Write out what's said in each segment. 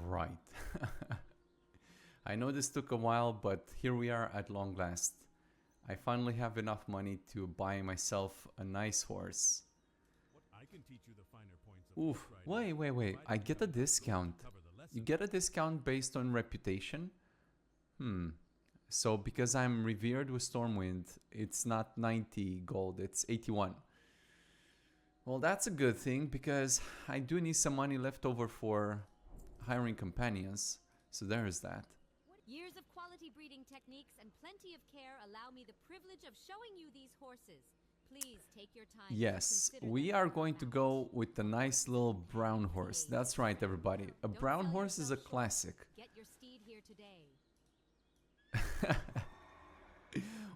right. I know this took a while, but here we are at long last. I finally have enough money to buy myself a nice horse. I can teach you the finer points of Oof, horse riding, wait. I get a provided I have the tools to discount. cover the You lesson. get a discount based on reputation? So because I'm revered with Stormwind, it's not 90 gold, it's 81. Well, that's a good thing because I do need some money left over for hiring companions. So there's that. Years of quality breeding techniques and plenty of care allow me the privilege of showing you these horses. Please take your time. Yes, we are going to go with the nice little brown horse. That's right, everybody. A brown horse is a classic. Get your steed here today.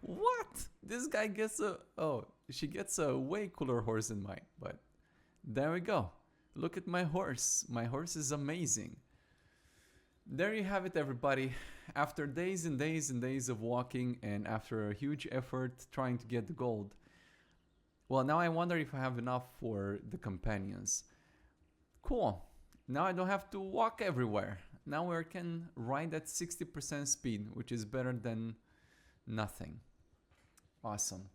What? This guy gets a... Oh, she gets a way cooler horse than mine. But there we go. Look at my horse. My horse is amazing. There you have it, everybody. After days and days and days of walking and after a huge effort trying to get the gold, well, now I wonder if I have enough for the companions. Cool. Now I don't have to walk everywhere. Now we can ride at 60% speed, which is better than nothing. Awesome.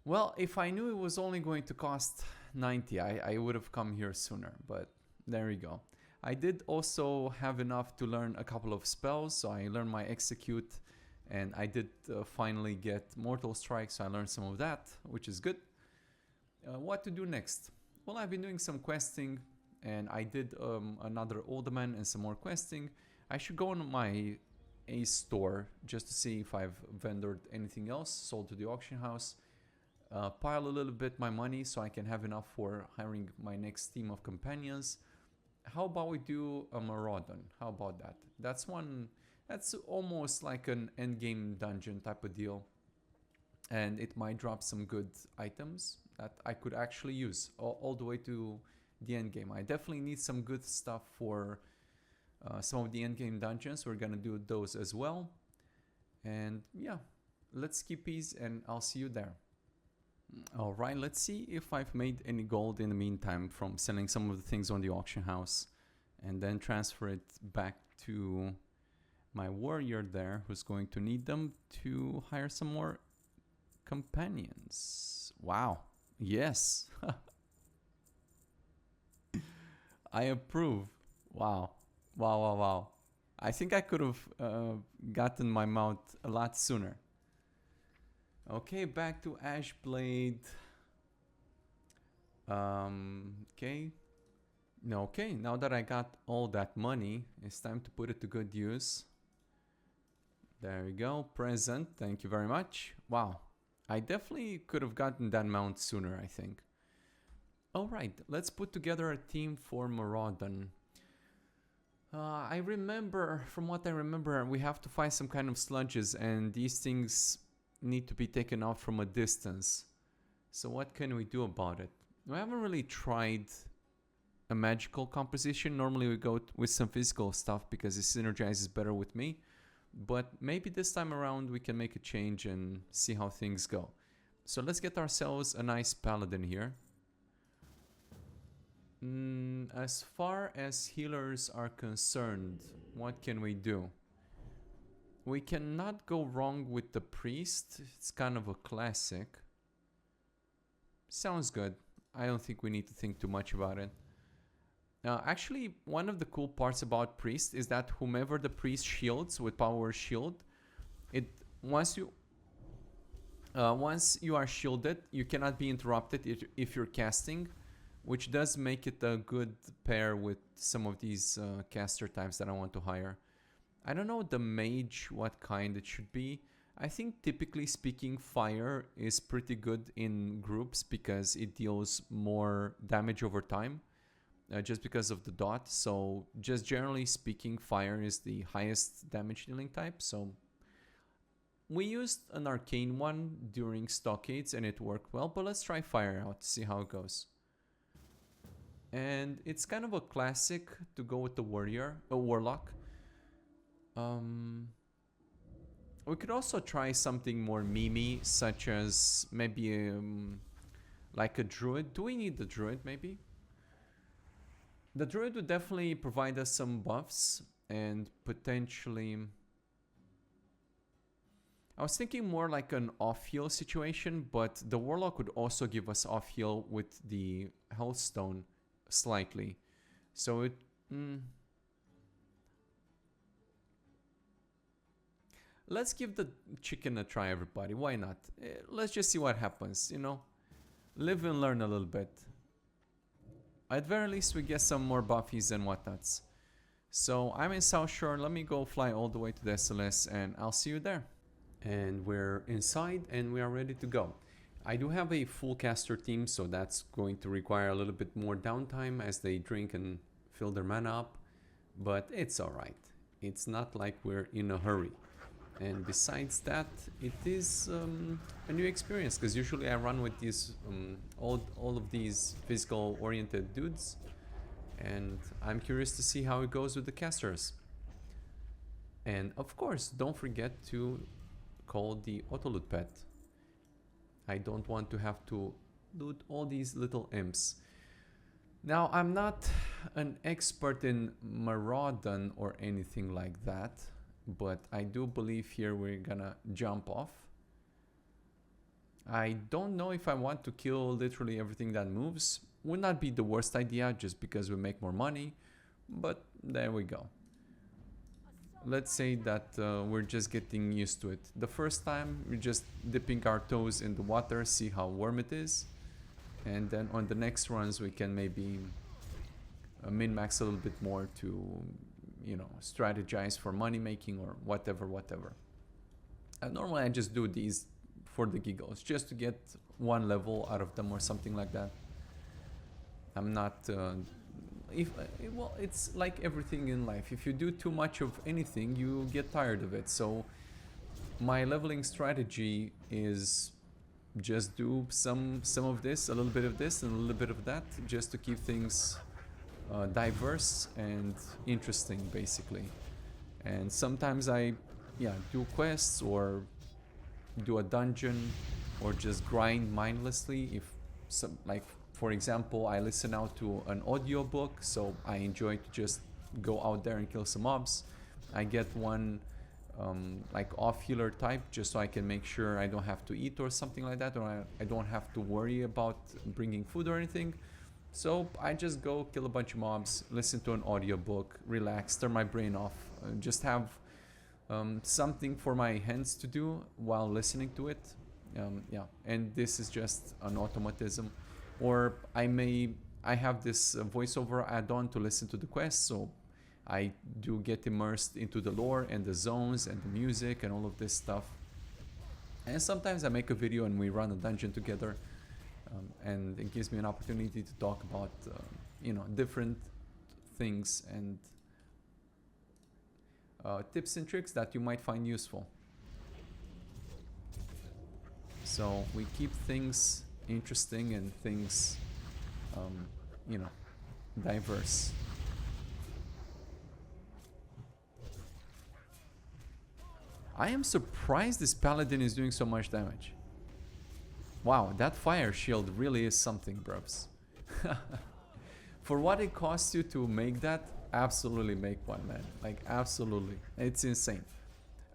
Well, if I knew it was only going to cost 90, I would have come here sooner, but there we go. I did also have enough to learn a couple of spells, so I learned my execute, and I did finally get Mortal Strike, so I learned some of that, which is good. What to do next? Well, I've been doing some questing, and I did another Alderman and some more questing. I should go on my Ace store just to see if I've vendored anything else, sold to the auction house. Pile a little bit my money so I can have enough for hiring my next team of companions. How about we do a Maraudon? How about that? That's one, that's almost like an endgame dungeon type of deal. And it might drop some good items that I could actually use all the way to the endgame. I definitely need some good stuff for some of the endgame dungeons. We're gonna do those as well. And yeah, let's keep these and I'll see you there. Alright, let's see if I've made any gold in the meantime from selling some of the things on the auction house and then transfer it back to my warrior there who's going to need them to hire some more companions. Wow, yes. I approve. Wow. Wow. I think I could have gotten my mount a lot sooner. Okay, back to Ashblade. Okay. No, okay, now that I got all that money, it's time to put it to good use. There we go, present, thank you very much. Wow, I definitely could have gotten that mount sooner, I think. Alright, let's put together a team for Maraudon. I remember, from what I remember, we have to find some kind of sludges and these things need to be taken out from a distance. So what can we do about it? We haven't really tried a magical composition. Normally we go with some physical stuff because it synergizes better with me. But maybe this time around we can make a change and see how things go. So let's get ourselves a nice paladin here. As far as healers are concerned, what can we do? We cannot go wrong with the priest. It's kind of a classic. Sounds good. I don't think we need to think too much about it. Actually, one of the cool parts about priest is that whomever the priest shields with power shield, once you are shielded, you cannot be interrupted if you're casting, which does make it a good pair with some of these caster types that I want to hire. I don't know the mage what kind it should be. I think typically speaking fire is pretty good in groups because it deals more damage over time just because of the dot. So just generally speaking fire is the highest damage dealing type. So we used an arcane one during stockades and it worked well, but let's try fire out to see how it goes. And it's kind of a classic to go with the warlock. We could also try something more memey, such as maybe like a druid. Do we need the druid maybe? The druid would definitely provide us some buffs and potentially... I was thinking more like an off-heal situation, but the warlock would also give us off-heal with the healthstone slightly. So it... Let's give the chicken a try, everybody. Why not? Let's just see what happens, you know? Live and learn a little bit. At very least, we get some more buffies and whatnots. So I'm in South Shore. Let me go fly all the way to the SLS and I'll see you there. And we're inside and we are ready to go. I do have a full caster team, so that's going to require a little bit more downtime as they drink and fill their mana up. But it's alright. It's not like we're in a hurry. And besides that, it is a new experience, because usually I run with these all of these physical oriented dudes, and I'm curious to see how it goes with the casters. And of course, don't forget to call the autoloot pet. I don't want to have to loot all these little imps. Now, I'm not an expert in Maraudon or anything like that, but I do believe here we're gonna jump off. I don't know if I want to kill literally everything that moves. Would not be the worst idea just because we make more money, but there we go. Let's say that we're just getting used to it. The first time we're just dipping our toes in the water, see how warm it is, and then on the next runs we can maybe min-max a little bit more to, you know, strategize for money making or whatever. Normally I just do these for the giggles, just to get one level out of them or something like that. I'm not well, it's like everything in life. If you do too much of anything, you get tired of it. So my leveling strategy is just do some of this, a little bit of this and a little bit of that, just to keep things diverse and interesting, basically. And sometimes I do quests or do a dungeon or just grind mindlessly. If some, like for example, I listen out to an audiobook, so I enjoy to just go out there and kill some mobs. I get one like off healer type, just so I can make sure I don't have to eat or something like that, or I don't have to worry about bringing food or anything. So I just go kill a bunch of mobs, listen to an audiobook, relax, turn my brain off, just have something for my hands to do while listening to it. And this is just an automatism. Or I have this voiceover add-on to listen to the quest, so I do get immersed into the lore and the zones and the music and all of this stuff. And sometimes I make a video and we run a dungeon together. And it gives me an opportunity to talk about, you know, different things and tips and tricks that you might find useful. So we keep things interesting and things, you know, diverse. I am surprised this paladin is doing so much damage. Wow, that fire shield really is something, bruvs. For what it costs you to make that, absolutely make one, man. Like, absolutely. It's insane.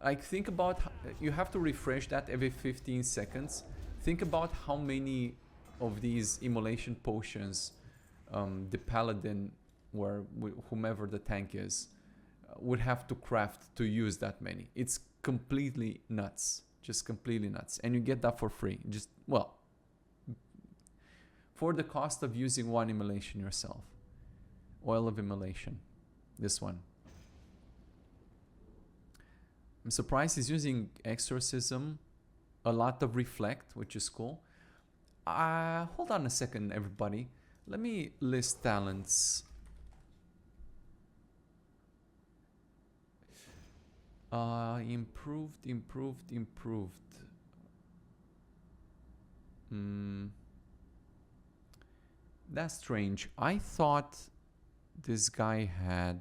Like, think about, you have to refresh that every 15 seconds. Think about how many of these immolation potions the paladin, or whomever the tank is, would have to craft to use that many. It's completely nuts. Just completely nuts. And you get that for free. Just, well, for the cost of using one immolation yourself. Oil of immolation. This one. I'm surprised he's using exorcism. A lot of reflect, which is cool. Hold on a second, everybody. Let me list talents. Improved. That's strange. I thought this guy had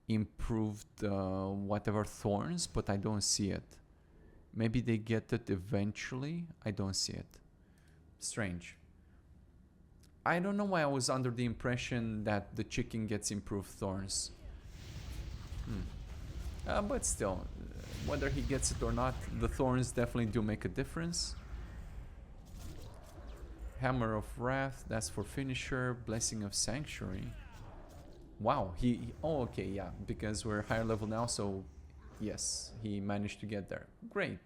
improved whatever thorns, but I don't see it. Maybe they get it eventually. I don't see it. Strange. I don't know why I was under the impression that the chicken gets improved thorns. But still, whether he gets it or not, the thorns definitely do make a difference. Hammer of Wrath, that's for finisher. Blessing of Sanctuary. Wow, oh, okay, yeah, because we're higher level now, so yes, he managed to get there. Great.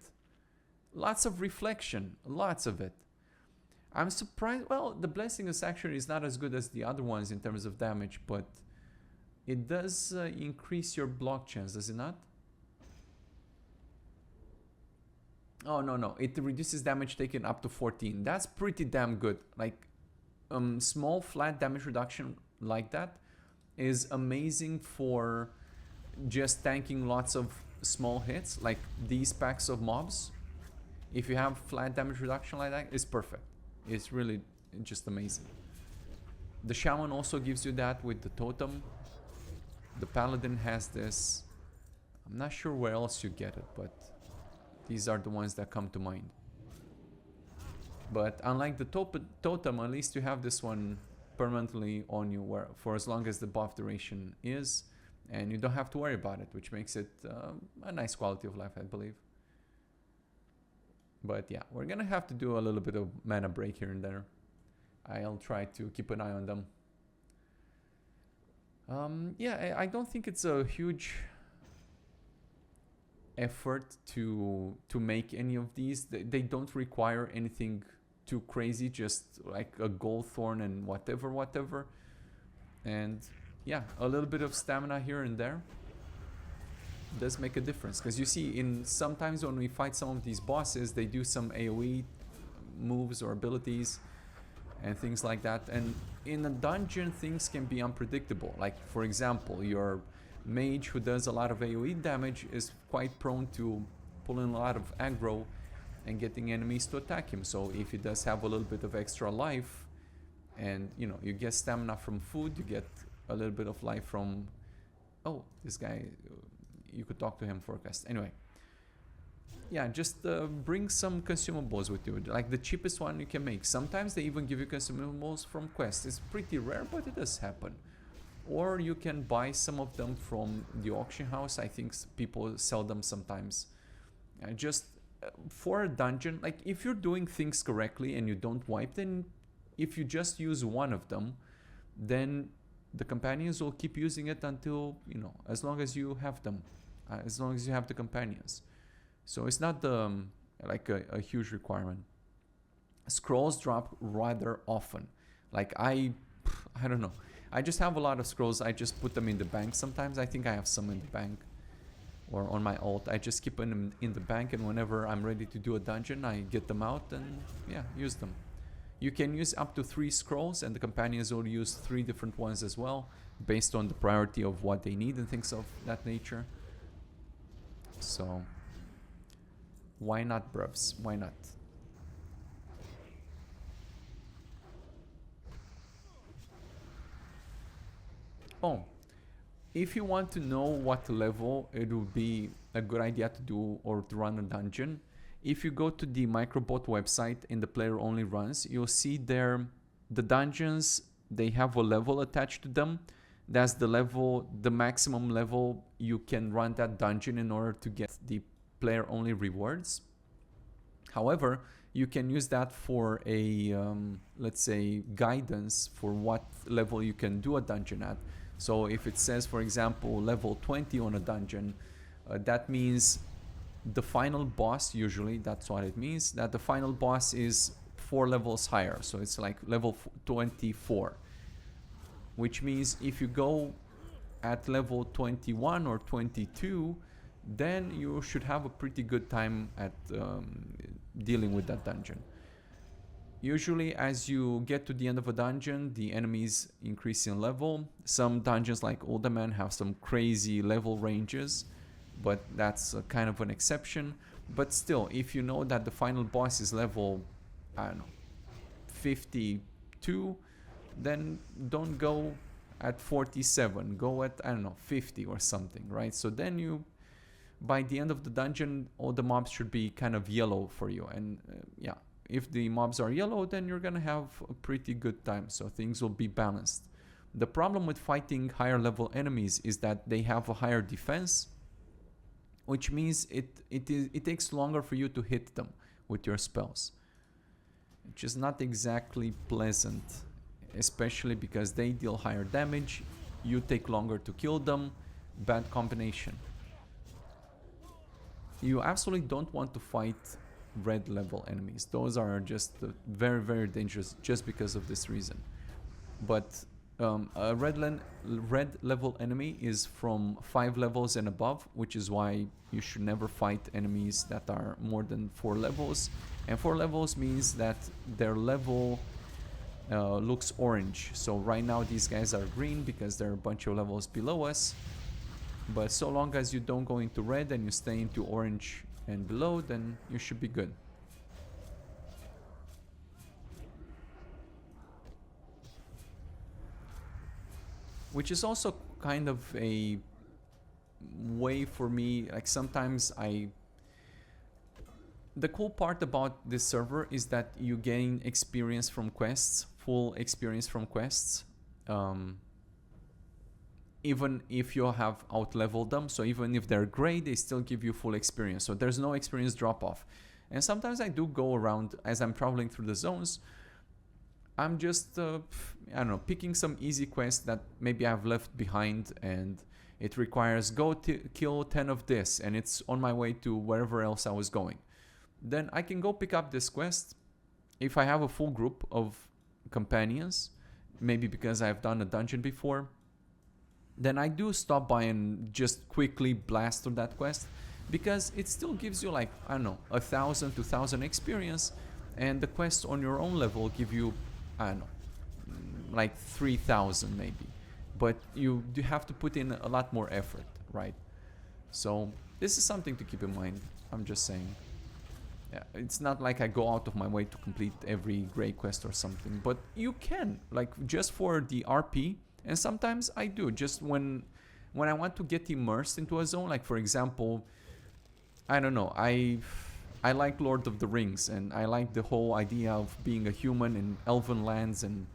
Lots of reflection, lots of it. I'm surprised. Well, the Blessing of Sanctuary is not as good as the other ones in terms of damage, but it does increase your block chance, does it not? Oh, no. It reduces damage taken up to 14. That's pretty damn good. Like, small flat damage reduction like that is amazing for just tanking lots of small hits, like these packs of mobs. If you have flat damage reduction like that, it's perfect. It's really just amazing. The Shaman also gives you that with the Totem. The Paladin has this. I'm not sure where else you get it, but these are the ones that come to mind. But unlike the Totem, at least you have this one permanently on you where, for as long as the buff duration is, and you don't have to worry about it, which makes it a nice quality of life, I believe. But yeah, we're gonna have to do a little bit of mana break here and there. I'll try to keep an eye on them. Yeah, I don't think it's a huge effort to make any of these. They don't require anything too crazy, just like a gold thorn and whatever. And yeah, a little bit of stamina here and there does make a difference, because you see, in sometimes when we fight some of these bosses, they do some AoE moves or abilities and things like that, and in a dungeon things can be unpredictable. Like, for example, your mage who does a lot of AoE damage is quite prone to pulling a lot of aggro and getting enemies to attack him. So if he does have a little bit of extra life, and you know, you get stamina from food, you get a little bit of life from, oh, this guy, you could talk to him forecast. Anyway, yeah, just bring some consumables with you, like the cheapest one you can make. Sometimes they even give you consumables from quests. It's pretty rare, but it does happen. Or you can buy some of them from the auction house. I think people sell them sometimes. Just for a dungeon, like if you're doing things correctly and you don't wipe, then if you just use one of them, then the companions will keep using it until, you know, as long as you have them, as long as you have the companions. So it's not like a huge requirement. Scrolls drop rather often. Like I don't know. I just have a lot of scrolls. I just put them in the bank. Sometimes I think I have some in the bank or on my alt. I just keep them in the bank, and whenever I'm ready to do a dungeon, I get them out and yeah, use them. You can use up to 3 scrolls, and the companions will use 3 different ones as well, based on the priority of what they need and things of that nature. So why not, bruvs? Why not? Oh, if you want to know what level it would be a good idea to do or to run a dungeon, if you go to the Microbot website in the player only runs, you'll see there the dungeons, they have a level attached to them. That's the level, the maximum level you can run that dungeon in order to get the player only rewards. However, you can use that for a, let's say, guidance for what level you can do a dungeon at. So if it says, for example, level 20 on a dungeon, that means the final boss, usually that's what it means, that the final boss is 4 levels higher. So it's like level 24, which means if you go at level 21 or 22, then you should have a pretty good time at dealing with that dungeon. Usually as you get to the end of a dungeon, the enemies increase in level. Some dungeons like Uldaman have some crazy level ranges, but that's kind of an exception. But still, if you know that the final boss is level, I don't know, 52, then don't go at 47, go at, I don't know, 50 or something, right? So then you, by the end of the dungeon, all the mobs should be kind of yellow for you, and yeah, if the mobs are yellow, then you're gonna have a pretty good time, so things will be balanced. The problem with fighting higher level enemies is that they have a higher defense, which means it takes longer for you to hit them with your spells, which is not exactly pleasant, especially because they deal higher damage, you take longer to kill them. Bad combination. You absolutely don't want to fight red level enemies. Those are just very, very dangerous just because of this reason. But a red level enemy is from 5 levels and above, which is why you should never fight enemies that are more than 4 levels. And 4 levels means that their level looks orange. So right now these guys are green because they're a bunch of levels below us. But so long as you don't go into red and you stay into orange and below, then you should be good. Which is also kind of a way for me, like sometimes the cool part about this server is that you gain experience from quests, full experience from quests. Even if you have out-leveled them, so even if they're gray, they still give you full experience, so there's no experience drop-off. And sometimes I do go around, as I'm traveling through the zones, I'm just, I don't know, picking some easy quests that maybe I've left behind, and it requires go kill 10 of this, and it's on my way to wherever else I was going. Then I can go pick up this quest. If I have a full group of companions, maybe because I've done a dungeon before, then I do stop by and just quickly blast through that quest, because it still gives you like, I don't know, 1,000 to 2,000 experience, and the quests on your own level give you, I don't know, like 3,000 maybe, but you do have to put in a lot more effort, right? So this is something to keep in mind. I'm just saying. Yeah, it's not like I go out of my way to complete every gray quest or something, but you can, like, just for the RP. And sometimes I do, just when I want to get immersed into a zone. Like for example, I don't know, I like Lord of the Rings, and I like the whole idea of being a human in elven lands and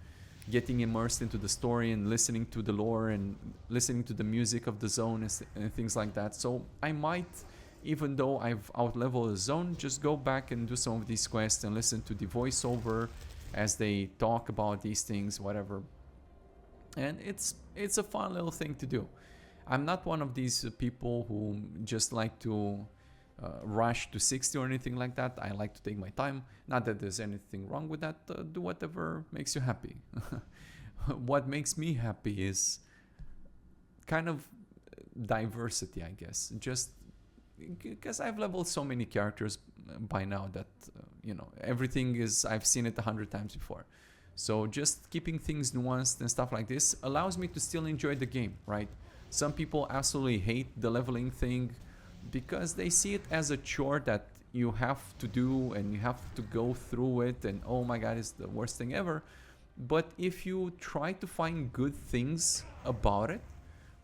getting immersed into the story and listening to the lore and listening to the music of the zone and things like that. So I might, even though I've out-leveled a zone, just go back and do some of these quests and listen to the voiceover as they talk about these things, whatever. And it's a fun little thing to do. I'm not one of these people who just like to rush to 60 or anything like that. I like to take my time. Not that there's anything wrong with that. Do whatever makes you happy. What makes me happy is kind of diversity, I guess. Just because I've leveled so many characters by now that, you know, everything is, I've seen it 100 times before. So just keeping things nuanced and stuff like this allows me to still enjoy the game, right? Some people absolutely hate the leveling thing because they see it as a chore that you have to do and you have to go through it, and oh my god, it's the worst thing ever. But if you try to find good things about it,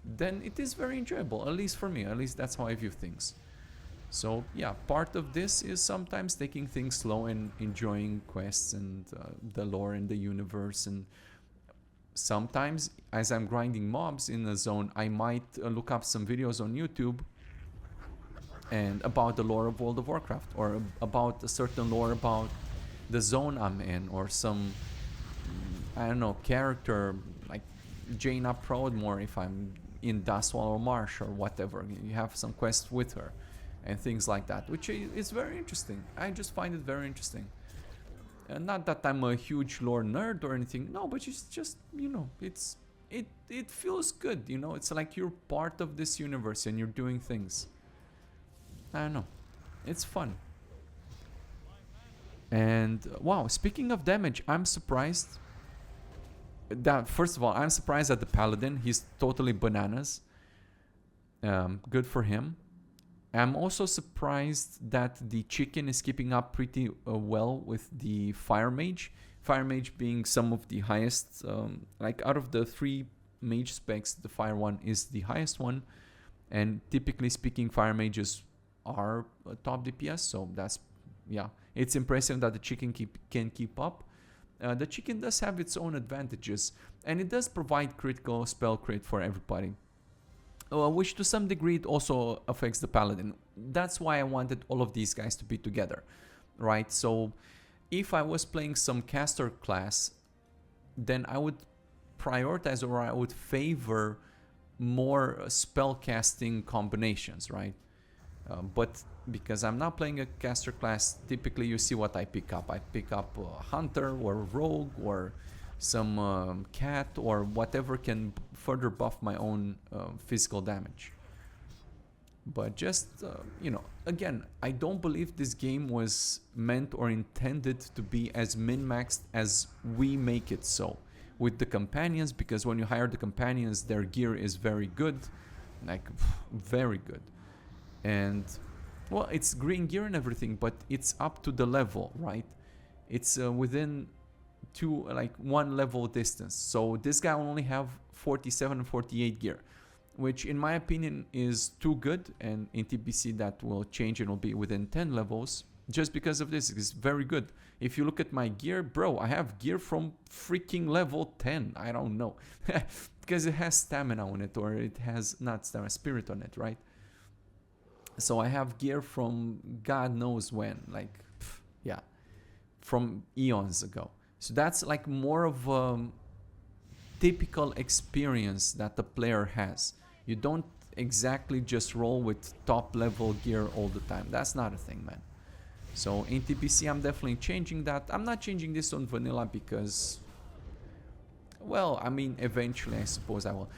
then it is very enjoyable, at least for me. At least that's how I view things. So yeah, part of this is sometimes taking things slow and enjoying quests and the lore and the universe. And sometimes, as I'm grinding mobs in a zone, I might look up some videos on YouTube and about the lore of World of Warcraft, or about a certain lore about the zone I'm in, or some, I don't know, character like Jaina Proudmoore if I'm in Dustwallow Marsh or whatever. You have some quests with her and things like that, which is very interesting. I just find it very interesting. Not that I'm a huge lore nerd or anything, no, but it's just, you know, it feels good, you know. It's like you're part of this universe and you're doing things. I don't know, it's fun. And wow, speaking of damage, I'm surprised that, first of all, I'm surprised at the paladin. He's totally bananas. Good for him. I'm also surprised that the chicken is keeping up pretty well with the fire mage. Fire mage being some of the highest, like out of the 3 mage specs, the fire one is the highest one. And typically speaking, fire mages are top DPS, so that's, yeah, it's impressive that the chicken can keep up. The chicken does have its own advantages, and it does provide critical spell crit for everybody, which to some degree it also affects the paladin. That's why I wanted all of these guys to be together, right? So if I was playing some caster class, then I would prioritize, or I would favor more spell casting combinations, right? But because I'm not playing a caster class, typically you see what I pick up. I pick up a hunter or a rogue or some cat or whatever can further buff my own physical damage. But just, you know, again, I don't believe this game was meant or intended to be as min-maxed as we make it so. With the companions, because when you hire the companions, their gear is very good. Like, very good. And, well, it's green gear and everything, but it's up to the level, right? It's within one level distance. So this guy will only have 47 and 48 gear, which in my opinion is too good, and in TBC that will change and will be within 10 levels. Just because of this, it's very good. If you look at my gear, bro, I have gear from freaking level 10. I don't know. Because it has stamina on it, or it has, not stamina, spirit on it, right? So I have gear from God knows when, like, yeah, from eons ago. So that's like more of a typical experience that the player has. You don't exactly just roll with top level gear all the time. That's not a thing, man. So in TPC, I'm definitely changing that. I'm not changing this on vanilla because, well, I mean, eventually I suppose I will.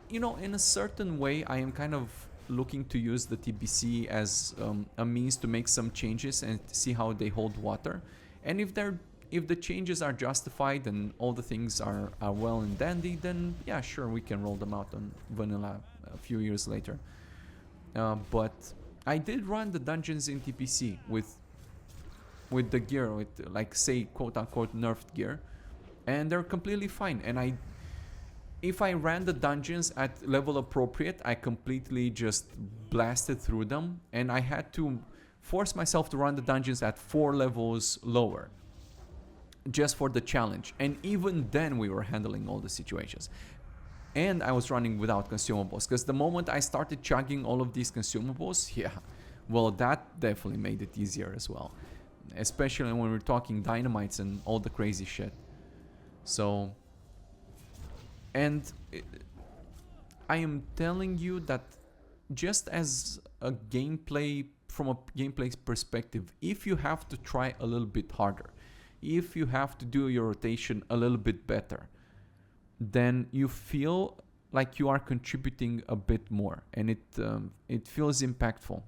You know, in a certain way, I am kind of looking to use the TBC as a means to make some changes and see how they hold water. And if the changes are justified and all the things are well and dandy, then yeah, sure, we can roll them out on vanilla a few years later. But I did run the dungeons in TPC with the gear, with like, say, quote-unquote nerfed gear, and they're completely fine. And if I ran the dungeons at level appropriate, I completely just blasted through them, and I had to force myself to run the dungeons at 4 levels lower just for the challenge. And even then we were handling all the situations. And I was running without consumables, because the moment I started chugging all of these consumables, yeah, well, that definitely made it easier as well. Especially when we're talking dynamites and all the crazy shit. So, and I am telling you that just as a gameplay, from a gameplay perspective, if you have to try a little bit harder, if you have to do your rotation a little bit better, then you feel like you are contributing a bit more, and it feels impactful.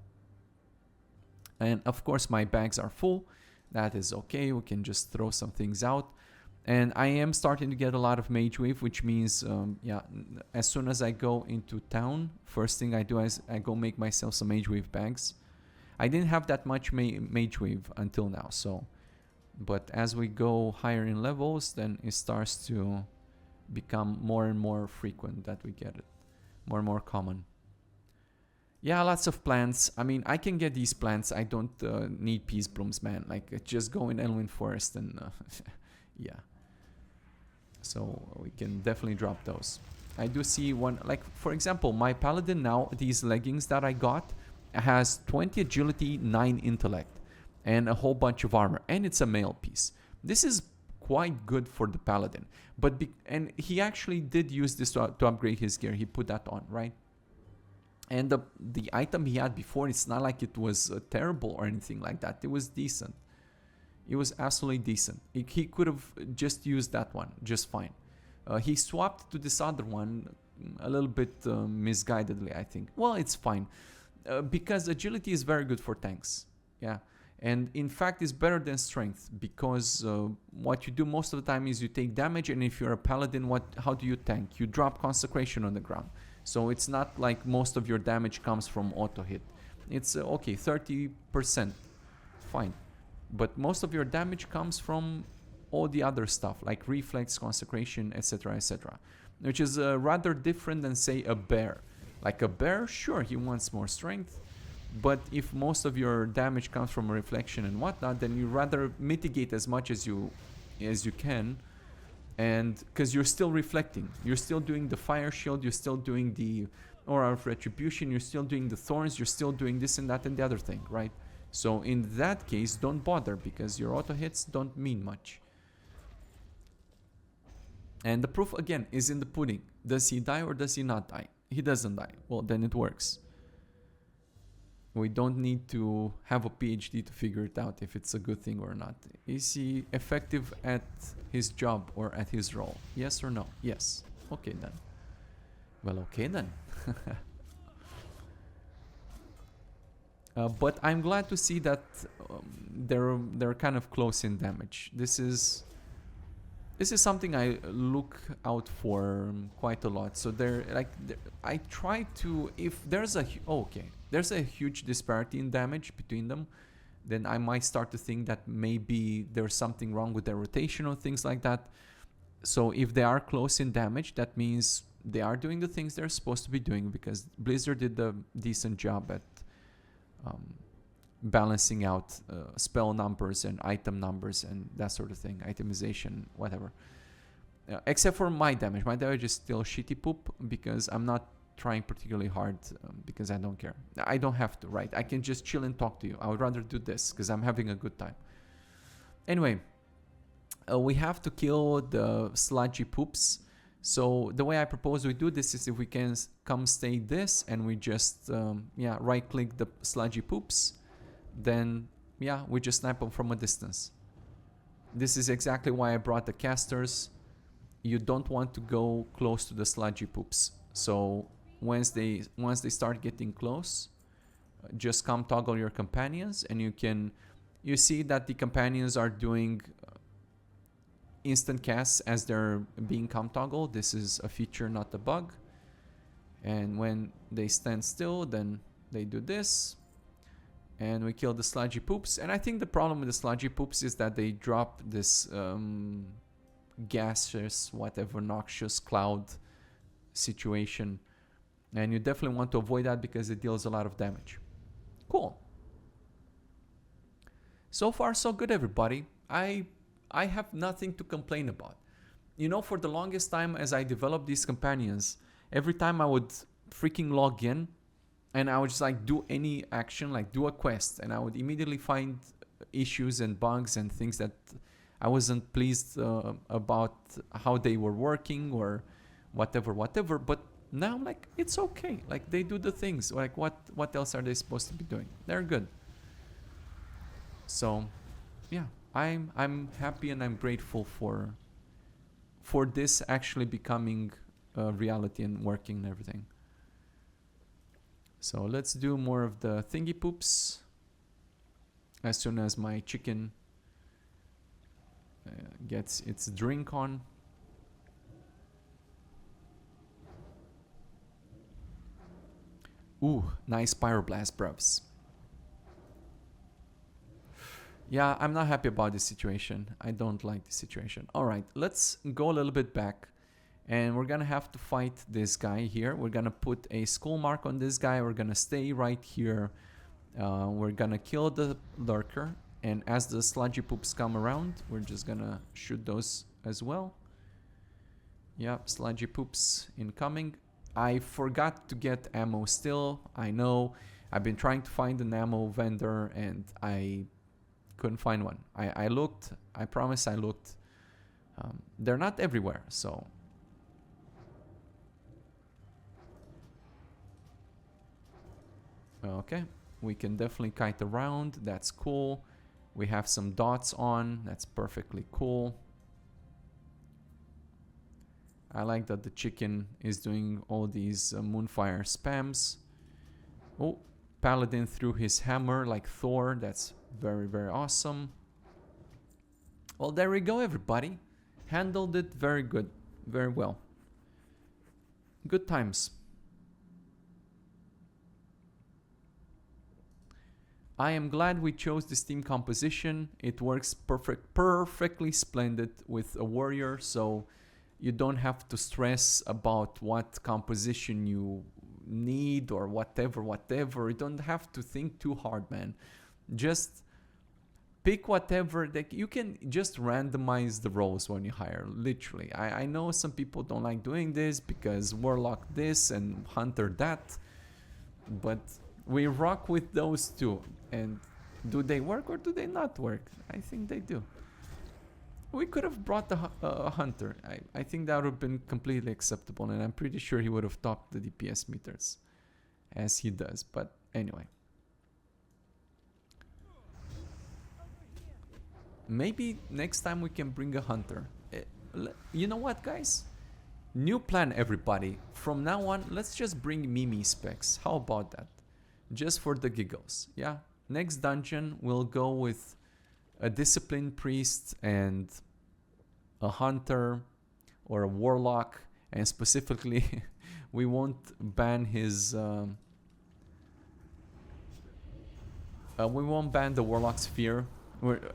And of course my bags are full. That is okay, we can just throw some things out. And I am starting to get a lot of mage wave, which means yeah, as soon as I go into town, first thing I do is I go make myself some mage wave bags. I didn't have that much mage wave until now, so, but as we go higher in levels, then it starts to become more and more frequent that we get it, more and more common. Yeah, lots of plants. I mean, I can get these plants. I don't need peace blooms, man. Like, just go in Elwyn Forest and yeah. So we can definitely drop those. I do see one, like, for example, my paladin now, these leggings that I got, has 20 agility, 9 intellect, and a whole bunch of armor. And it's a male piece. This is quite good for the paladin. But and he actually did use this to upgrade his gear. He put that on, right? And the item he had before, it's not like it was terrible or anything like that. It was decent. It was absolutely decent. He could have just used that one just fine. He swapped to this other one a little bit misguidedly, I think. Well, it's fine. Because agility is very good for tanks. Yeah. And in fact, it's better than strength. Because what you do most of the time is you take damage. And if you're a paladin, how do you tank? You drop consecration on the ground. So it's not like most of your damage comes from auto hit. It's okay, 30%, fine. But most of your damage comes from all the other stuff, like reflex, consecration, etc., etc. Which is rather different than, say, a bear. Like a bear, sure, he wants more strength. But if most of your damage comes from reflection and whatnot, then you rather mitigate as much as you can, and because you're still reflecting, you're still doing the fire shield, you're still doing the aura of retribution, you're still doing the thorns, you're still doing this and that and the other thing, right? So in that case, don't bother, because your auto hits don't mean much. And the proof again is in the pudding. Does he die or does he not die? He doesn't die. Well, then it works. We don't need to have a PhD to figure it out if it's a good thing or not. Is he effective at his job or at his role? Yes or no? Yes. Okay then. Well, okay then. But I'm glad to see that they're kind of close in damage. This is something I look out for quite a lot. So I try to, if there's there's a huge disparity in damage between them, then I might start to think that maybe there's something wrong with their rotation or things like that. So if they are close in damage, that means they are doing the things they're supposed to be doing, because Blizzard did a decent job at balancing out spell numbers and item numbers and that sort of thing, itemization, whatever. Except for my damage. My damage is still shitty poop, because I'm not trying particularly hard, because I don't care. I don't have to, right? I can just chill and talk to you. I would rather do this because I'm having a good time. Anyway, we have to kill the sludgy poops. So the way I propose we do this is, if we can come stay this and we just right click the sludgy poops, then we just snipe them from a distance. This is exactly why I brought the casters. You don't want to go close to the sludgy poops. So once they start getting close, just come toggle your companions, and you see that the companions are doing instant casts as they're being come toggled. This is a feature, not a bug. And when they stand still, then they do this, and we kill the sludgy poops. And I think the problem with the sludgy poops is that they drop this gaseous, whatever, noxious cloud situation, and you definitely want to avoid that because it deals a lot of damage. Cool. So far so good, everybody. I have nothing to complain about. You know, for the longest time as I developed these companions, every time I would freaking log in and I would just like do any action, like do a quest, and I would immediately find issues and bugs and things that I wasn't pleased about how they were working or whatever. But now I'm like, it's okay. Like, they do the things. Like, what else are they supposed to be doing? They're good. So yeah, I'm happy and I'm grateful for this actually becoming a reality and working and everything. So let's do more of the thingy poops as soon as my chicken gets its drink on. Ooh, nice pyroblast, bruvs. Yeah, I'm not happy about this situation. I don't like this situation. Alright, let's go a little bit back. And we're gonna have to fight this guy here. We're gonna put a skull mark on this guy. We're gonna stay right here. We're gonna kill the lurker. And as the sludgy poops come around, we're just gonna shoot those as well. Yep, sludgy poops incoming. I forgot to get ammo still. I know. I've been trying to find an ammo vendor and I couldn't find one. I looked. I promise I looked. They're not everywhere, so. Okay, we can definitely kite around. That's cool. We have some dots on. That's perfectly cool. I like that the chicken is doing all these moonfire spams. Oh, Paladin threw his hammer like Thor. That's very, very awesome. Well, there we go, everybody. Handled it very good. Very well. Good times. I am glad we chose this team composition. It works perfectly splendid with a warrior, so you don't have to stress about what composition you need or whatever. You don't have to think too hard, man. Just pick whatever that you can. Just randomize the roles when you hire, literally. I know some people don't like doing this because warlock this and hunter that, but we rock with those two. And do they work or do they not work? I think they do. We could have brought a hunter. I think that would have been completely acceptable, and I'm pretty sure he would have topped the DPS meters as he does. But anyway, maybe next time we can bring a hunter. You know what, guys? New plan, everybody. From now on, let's just bring Mimi specs. How about that? Just for the giggles, yeah? Next dungeon, we'll go with a disciplined priest and a hunter or a warlock, and specifically we won't ban his we won't ban the warlock sphere,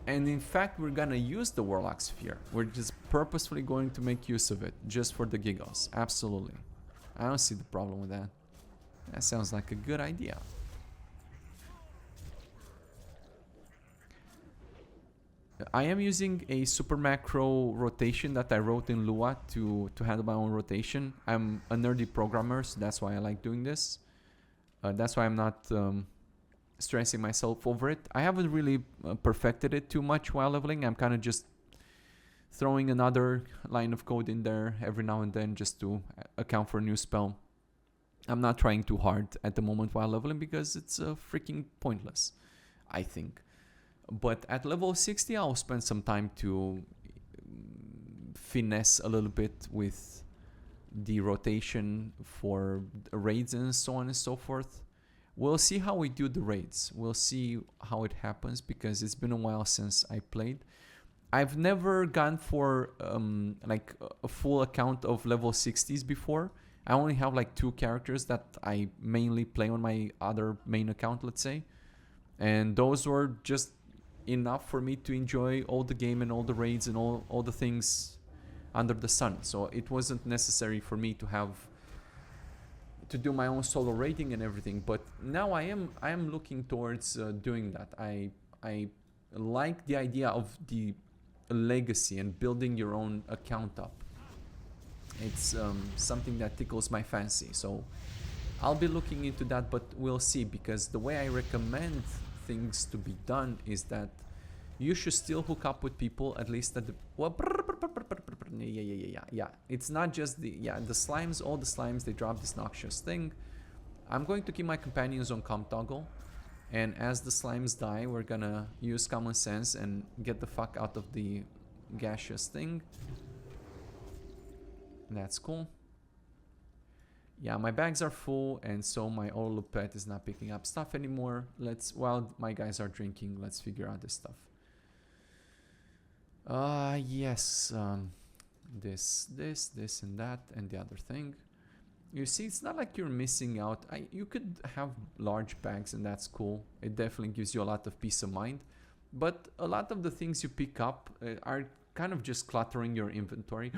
and in fact we're gonna use the warlock sphere. We're just purposefully going to make use of it just for the giggles. Absolutely, I don't see the problem with that. That sounds like a good idea. I am using a super macro rotation that I wrote in Lua to handle my own rotation. I'm a nerdy programmer, so that's why I like doing this. That's why I'm not stressing myself over it. I haven't really perfected it too much while leveling. I'm kind of just throwing another line of code in there every now and then just to account for a new spell. I'm not trying too hard at the moment while leveling because it's freaking pointless, I think. But at level 60, I'll spend some time to finesse a little bit with the rotation for raids and so on and so forth. We'll see how we do the raids. We'll see how it happens because it's been a while since I played. I've never gone for like a full account of level 60s before. I only have like 2 characters that I mainly play on my other main account, let's say. And those were just enough for me to enjoy all the game and all the raids and all the things under the sun. So it wasn't necessary for me to do my own solo raiding and everything. But now I am looking towards doing that. I like the idea of the legacy and building your own account up. It's something that tickles my fancy. So I'll be looking into that, but we'll see, because the way I recommend things to be done is that you should still hook up with people at least at the yeah. It's not just the slimes. All the slimes, they drop this noxious thing. I'm going to keep my companions on comp toggle, and as the slimes die, we're gonna use common sense and get the fuck out of the gaseous thing. That's cool. Yeah, my bags are full, and so my Orlu pet is not picking up stuff anymore. While my guys are drinking, let's figure out this stuff. Yes, this and that and the other thing. You see, it's not like you're missing out. You could have large bags, and that's cool. It definitely gives you a lot of peace of mind. But a lot of the things you pick up are kind of just cluttering your inventory.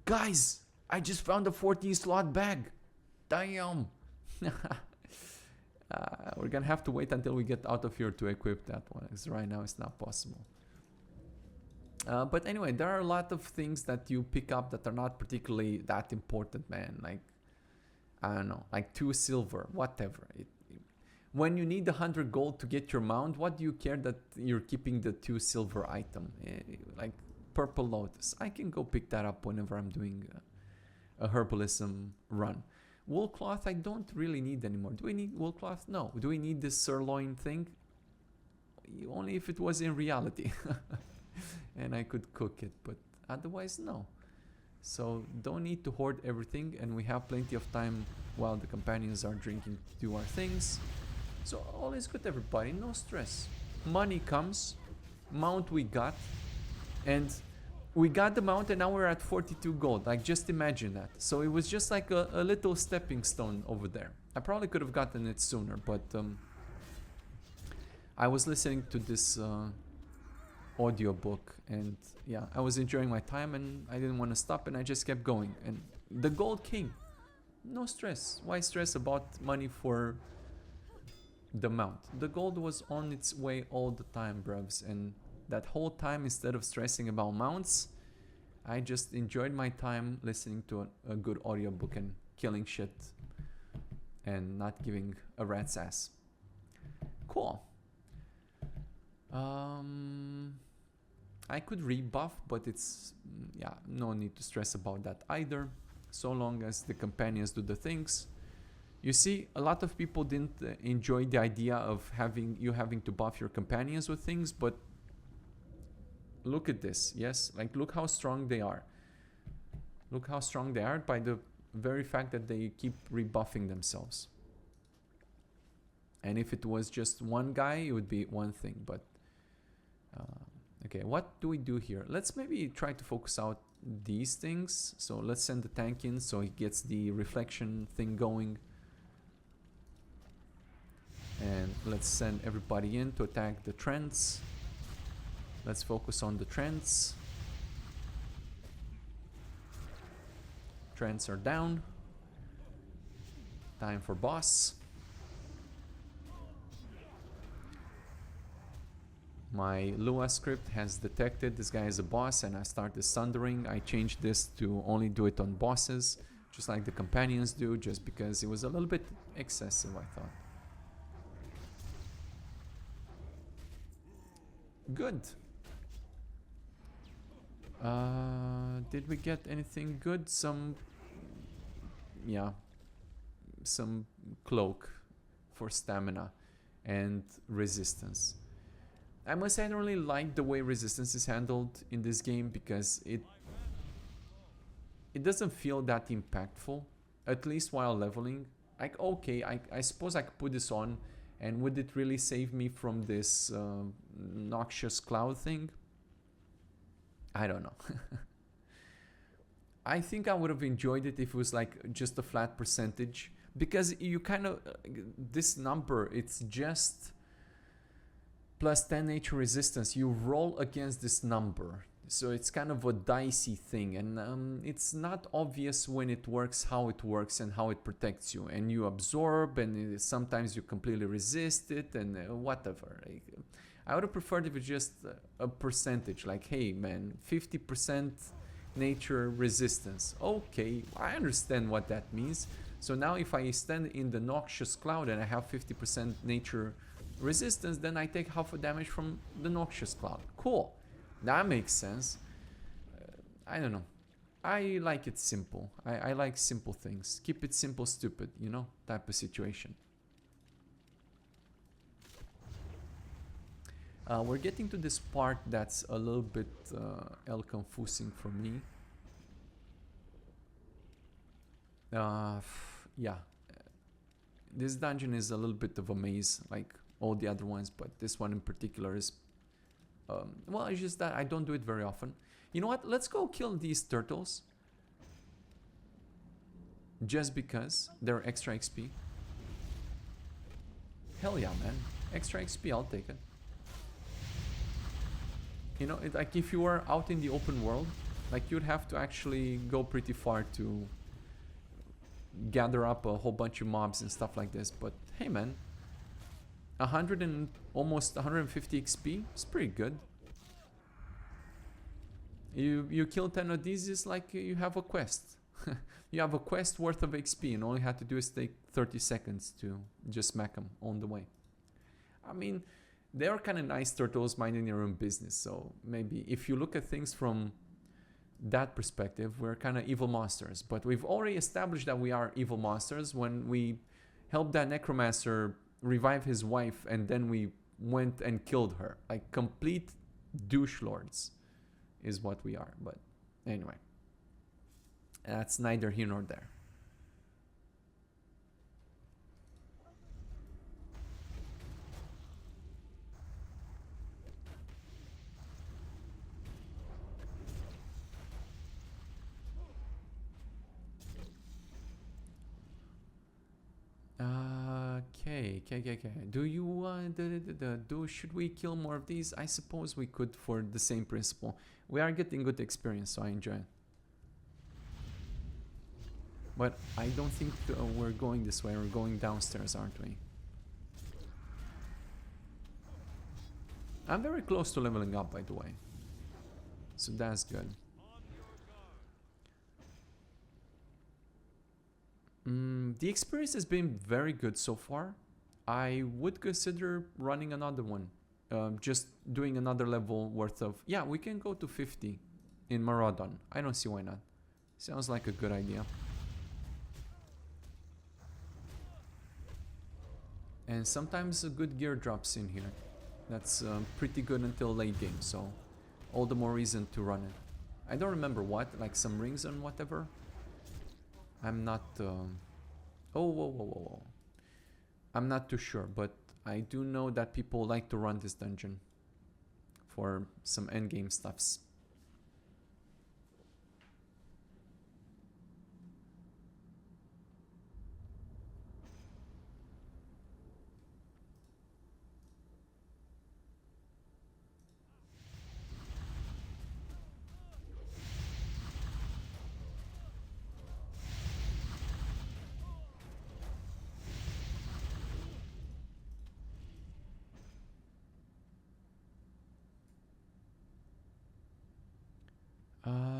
Guys, I just found a 14 slot bag. Damn. We're gonna have to wait until we get out of here to equip that one, because right now it's not possible. But anyway, there are a lot of things that you pick up that are not particularly that important, man. Like, I don't know, like 2 silver, whatever. When you need 100 gold to get your mount, what do you care that you're keeping the 2 silver item? Like Purple Lotus, I can go pick that up whenever I'm doing a herbalism run. Wool cloth, I don't really need anymore. Do we need wool cloth? No. Do we need this sirloin thing? Only if it was in reality. And I could cook it, but otherwise no. So don't need to hoard everything, and we have plenty of time while the companions are drinking to do our things. So all is good, everybody, no stress. Money comes, mount we got, and we got the mount, and now we're at 42 gold. Like, just imagine that. So it was just like a little stepping stone over there. I probably could have gotten it sooner, but I was listening to this audiobook, and yeah, I was enjoying my time, and I didn't want to stop, and I just kept going, and the gold came. no stress. Why stress about money for the mount? The gold was on its way all the time, bruvs, and that whole time, instead of stressing about mounts, I just enjoyed my time listening to a good audiobook and killing shit and not giving a rat's ass. Cool. I could rebuff, but it's, yeah, no need to stress about that either, so long as the companions do the things. You see, a lot of people didn't enjoy the idea of having to buff your companions with things, but look at this, yes? Like, look how strong they are. Look how strong they are by the very fact that they keep rebuffing themselves. And if it was just one guy, it would be one thing, but... okay, what do we do here? Let's maybe try to focus out these things. So let's send the tank in so he gets the reflection thing going. And let's send everybody in to attack the trends. Let's focus on the trends. Trends are down. Time for boss. My Lua script has detected this guy is a boss and I start the sundering. I changed this to only do it on bosses, just like the companions do, just because it was a little bit excessive, I thought. Good. Did we get anything good? Yeah, some cloak for stamina and resistance. I must say I don't really like the way resistance is handled in this game because it doesn't feel that impactful, at least while leveling. Like, okay, I suppose I could put this on, and would it really save me from this noxious cloud thing? I don't know. I think I would have enjoyed it if it was like just a flat percentage, because you kind of, this number, it's just plus 10 nature resistance. You roll against this number, so it's kind of a dicey thing, and it's not obvious when it works, how it works and how it protects you, and you absorb, and sometimes you completely resist it, and whatever. Like, I would have preferred if it's just a percentage, like, hey man, 50% nature resistance. Okay, I understand what that means. So now if I stand in the noxious cloud and I have 50% nature resistance, then I take half a damage from the noxious cloud. Cool, that makes sense. I don't know, I like it simple. I like simple things. Keep it simple, stupid, you know, type of situation. We're getting to this part that's a little bit confusing for me. Yeah, this dungeon is a little bit of a maze, like all the other ones, but this one in particular is, well, it's just that I don't do it very often. You know what? Let's go kill these turtles. Just because they're extra XP. Hell yeah, man. Extra XP, I'll take it. You know, like if you were out in the open world, like you'd have to actually go pretty far to gather up a whole bunch of mobs and stuff like this. But hey, man, 100 and almost 150 XP is pretty good. You kill 10 of these, is like you have a quest. You have a quest worth of XP, and all you have to do is take 30 seconds to just smack them on the way. I mean, they are kind of nice turtles minding their own business, so maybe if you look at things from that perspective, we're kind of evil monsters. But we've already established that we are evil monsters when we helped that necromancer revive his wife, and then we went and killed her. Like, complete douche lords is what we are. But anyway, that's neither here nor there. Okay. Do you should we kill more of these? I suppose we could, for the same principle. We are getting good experience, so I enjoy it. But I don't think we're going this way. We're going downstairs, aren't we? I'm very close to leveling up, by the way. So that's good. The experience has been very good so far. I would consider running another one. Just doing another level worth of... Yeah, we can go to 50 in Maraudon. I don't see why not. Sounds like a good idea. And sometimes a good gear drops in here. That's pretty good until late game, so all the more reason to run it. I don't remember what, like some rings and whatever. I'm not... Oh, whoa, whoa, whoa, whoa. I'm not too sure, but I do know that people like to run this dungeon for some endgame stuffs.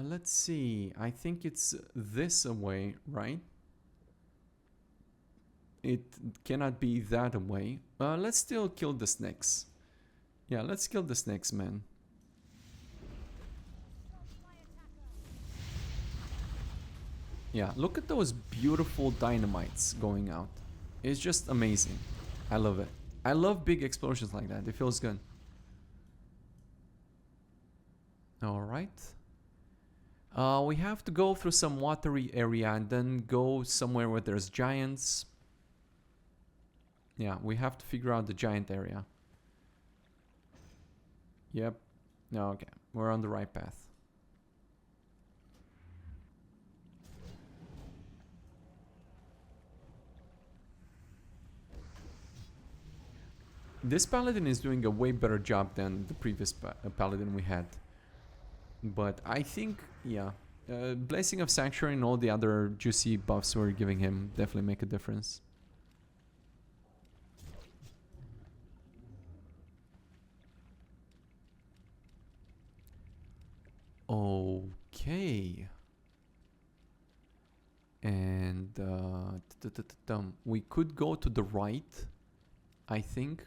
Let's see. I think it's this away, right? It cannot be that away. Let's still kill the snakes. Yeah, let's kill the snakes, man. Yeah, look at those beautiful dynamites going out. It's just amazing. I love it. I love big explosions like that. It feels good. Alright. We have to go through some watery area and then go somewhere where there's giants. Yeah, we have to figure out the giant area. Yep. Okay, we're on the right path. This paladin is doing a way better job than the previous paladin we had. But I think, yeah, Blessing of Sanctuary and all the other juicy buffs we're giving him definitely make a difference. Okay. And we could go to the right, I think.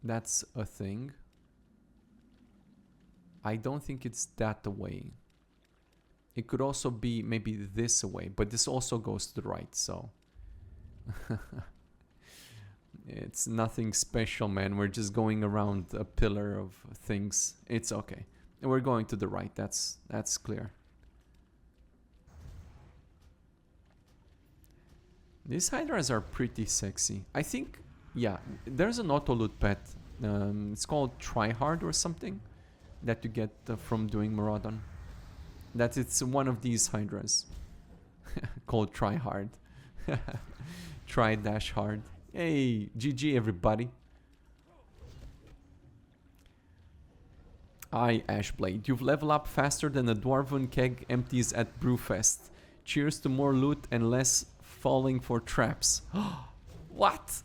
That's a thing. I don't think it's that away. It could also be maybe this away, but this also goes to the right, so... It's nothing special, man. We're just going around a pillar of things. It's okay. And we're going to the right, that's clear. These hydras are pretty sexy. I think, yeah, there's an auto-loot pet. It's called Tryhard or something. That you get from doing Maraudon. That it's one of these hydras. Called Tryhard. Try-hard. Hey, GG everybody. Aye, Ashblade. You've leveled up faster than a dwarven keg empties at Brewfest. Cheers to more loot and less falling for traps. What?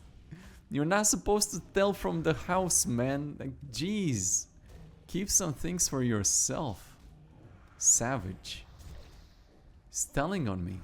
You're not supposed to tell from the house, man. Like, jeez. Keep some things for yourself. Savage. He's telling on me.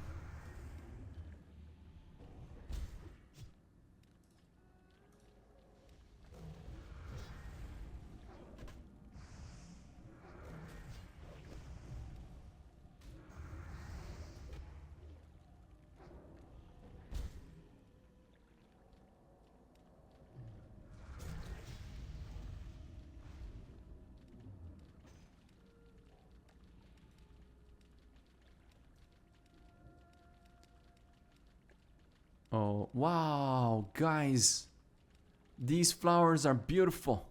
Oh, wow, guys. These flowers are beautiful.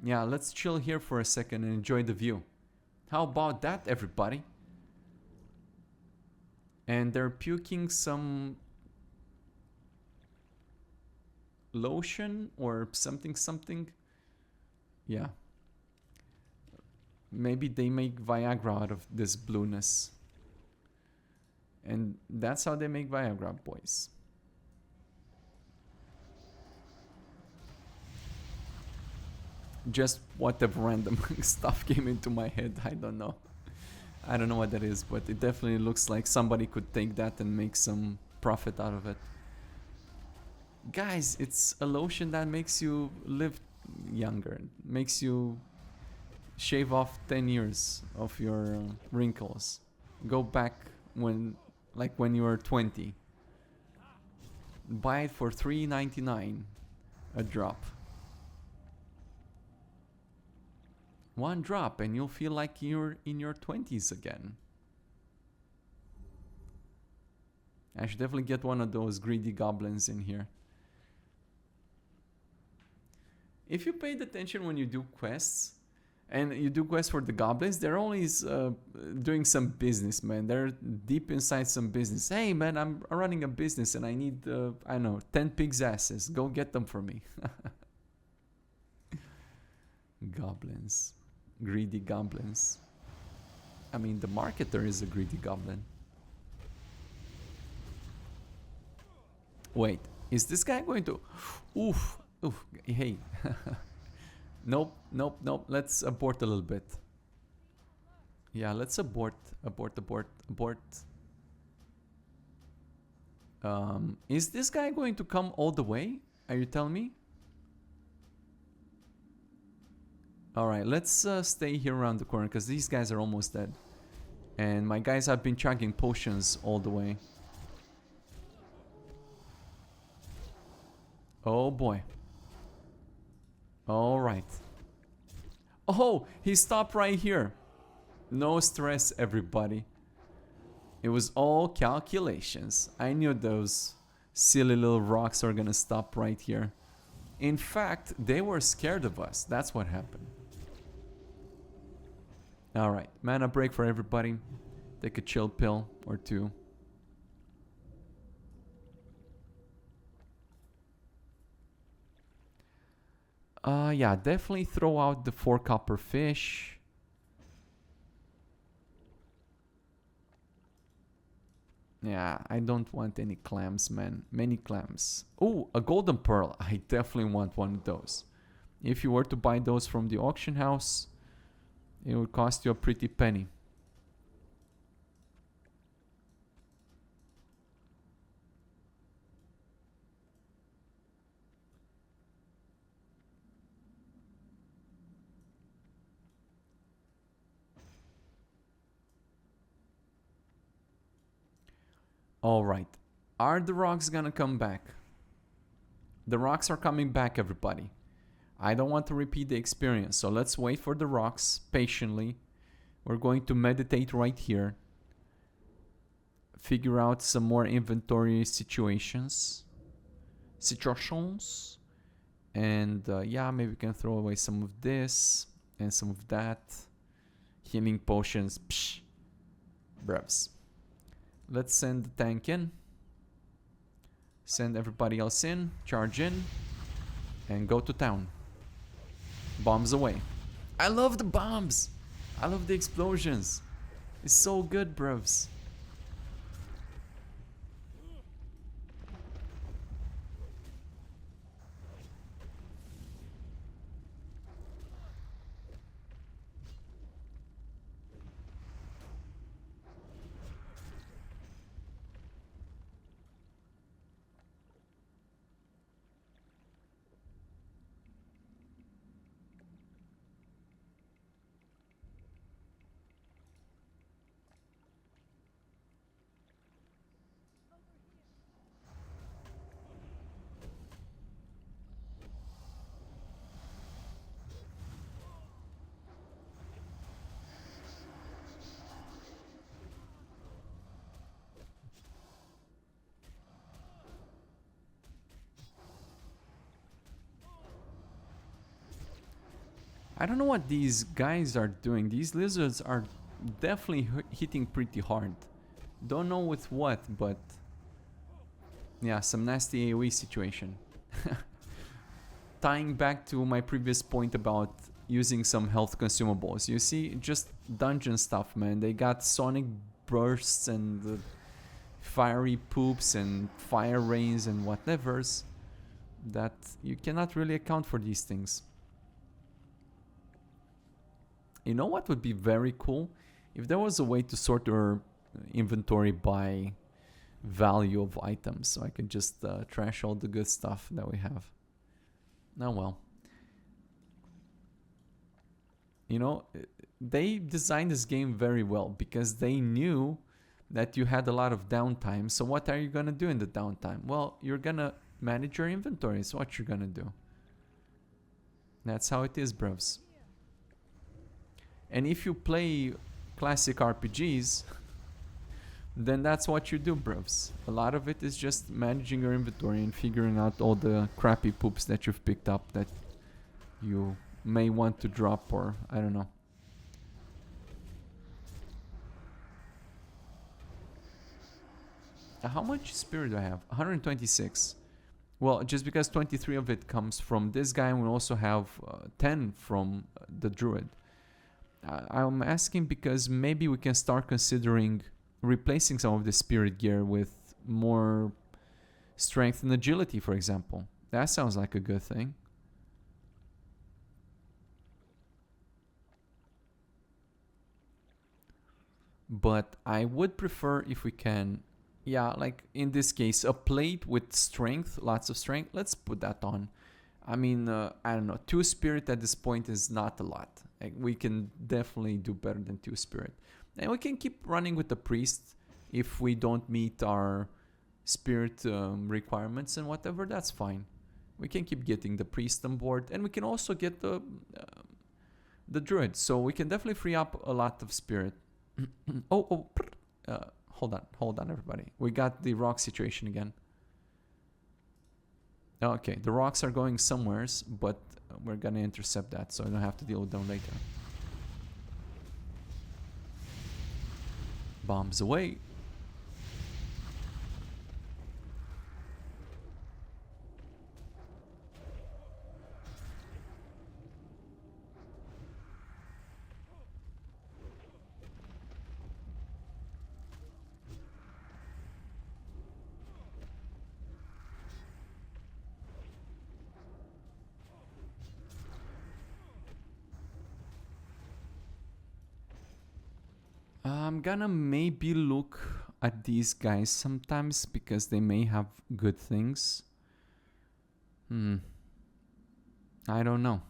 Yeah, let's chill here for a second and enjoy the view. How about that, everybody? And they're puking some lotion or something. Yeah. Maybe they make Viagra out of this blueness. And that's how they make Viagra, boys. Just whatever random stuff came into my head. I don't know. I don't know what that is, but it definitely looks like somebody could take that and make some profit out of it. Guys, it's a lotion that makes you live younger. Makes you shave off 10 years of your wrinkles. Go back when you were 20. Buy it for $3.99 a drop. One drop and you'll feel like you're in your 20s again. I should definitely get one of those greedy goblins in here. If you paid attention when you do quests, and you do quests for the goblins, they're always doing some business, man. They're deep inside some business. Hey, man, I'm running a business and I need, I don't know, 10 pigs' asses. Go get them for me. Goblins. Greedy goblins. I mean, the marketer is a greedy goblin. Wait, is this guy going to... Oof, oof, hey. Nope, nope, nope. Let's abort a little bit. Yeah, let's abort. Is this guy going to come all the way? Are you telling me? Alright, let's stay here around the corner because these guys are almost dead. And my guys have been chugging potions all the way. Oh boy. Alright. Oh, he stopped right here. No stress, everybody. It was all calculations. I knew those silly little rocks are gonna stop right here. In fact, they were scared of us. That's what happened. Alright, mana break for everybody. Take a chill pill or two. Yeah, definitely throw out the 4 copper fish. Yeah, I don't want any clams, man. Many clams. Oh, a golden pearl. I definitely want one of those. If you were to buy those from the auction house, it would cost you a pretty penny. Alright. Are the rocks gonna come back? The rocks are coming back, everybody. I don't want to repeat the experience, so let's wait for the rocks patiently. We're going to meditate right here. Figure out some more inventory situations. And yeah, maybe we can throw away some of this and some of that. Healing potions. Psh. Brevs. Let's send the tank in. Send everybody else in. Charge in. And go to town. Bombs away. I love the bombs. I love the explosions. It's so good, bruvs. I don't know what these guys are doing. These lizards are definitely hitting pretty hard. Don't know with what, but yeah, some nasty AoE situation. Tying back to my previous point about using some health consumables. You see, just dungeon stuff, man. They got sonic bursts and fiery poops and fire rains and whatevers, that you cannot really account for these things. You know what would be very cool? If there was a way to sort your inventory by value of items, so I could just trash all the good stuff that we have. Oh well. You know, they designed this game very well because they knew that you had a lot of downtime. So what are you going to do in the downtime? Well, you're going to manage your inventory. Is what you're going to do. That's how it is, bros. And if you play classic RPGs, then that's what you do, bros. A lot of it is just managing your inventory and figuring out all the crappy poops that you've picked up that you may want to drop, or I don't know. How much spirit do I have? 126. Well, just because 23 of it comes from this guy, and we also have 10 from the druid. I'm asking because maybe we can start considering replacing some of the spirit gear with more strength and agility, for example. That sounds like a good thing. But I would prefer if we can, yeah, like in this case, a plate with strength, lots of strength. Let's put that on. I mean, I don't know, 2 spirit at this point is not a lot. Like, we can definitely do better than 2 spirit. And we can keep running with the priest if we don't meet our spirit requirements and whatever, that's fine. We can keep getting the priest on board, and we can also get the druid. So we can definitely free up a lot of spirit. Hold on, everybody. We got the rock situation again. Okay, the rocks are going somewheres, but we're gonna intercept that, so I don't have to deal with them later. Bombs away. I'm gonna maybe look at these guys sometimes because they may have good things. I don't know.